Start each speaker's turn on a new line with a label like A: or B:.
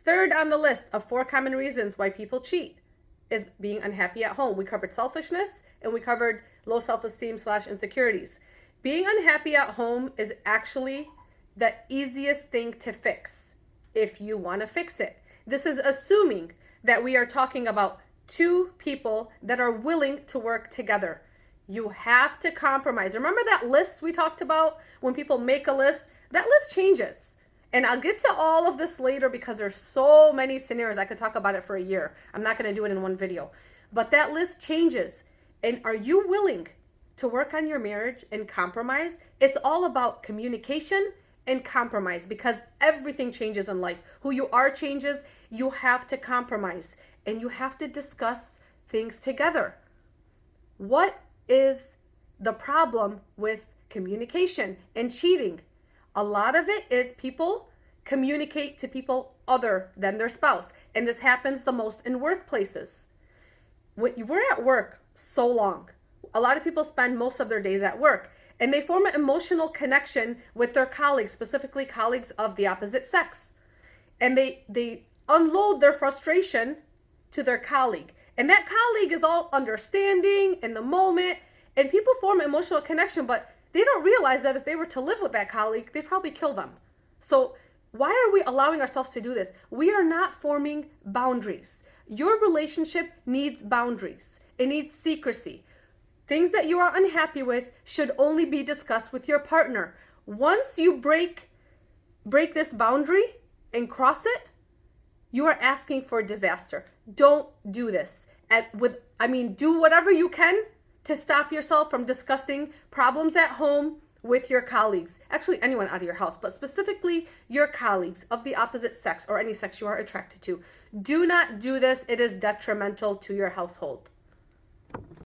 A: Third on the list of 4 common reasons why people cheat is being unhappy at home. We covered selfishness and we covered low self-esteem / insecurities. Being unhappy at home is actually the easiest thing to fix if you want to fix it. This is assuming that we are talking about 2 people that are willing to work together. You have to compromise. Remember that list we talked about? When people make a list, that list changes. And I'll get to all of this later because there's so many scenarios. I could talk about it for a year. I'm not going to do it in one video. But that list changes. And are you willing to work on your marriage and compromise? It's all about communication and compromise because everything changes in life. Who you are changes. You have to compromise and you have to discuss things together. What is the problem with communication and cheating? A lot of it is people communicate to people other than their spouse. And this happens the most in workplaces. We're at work so long. A lot of people spend most of their days at work. And they form an emotional connection with their colleagues, specifically colleagues of the opposite sex. And they unload their frustration to their colleague. And that colleague is all understanding in the moment. And people form an emotional connection, but they don't realize that if they were to live with that colleague, they'd probably kill them. So why are we allowing ourselves to do this? We are not forming boundaries. Your relationship needs boundaries. It needs secrecy. Things that you are unhappy with should only be discussed with your partner. Once you break this boundary and cross it, you are asking for disaster. Don't do this. Do whatever you can to stop yourself from discussing problems at home with your colleagues. Actually, anyone out of your house, but specifically your colleagues of the opposite sex or any sex you are attracted to. Do not do this. It is detrimental to your household.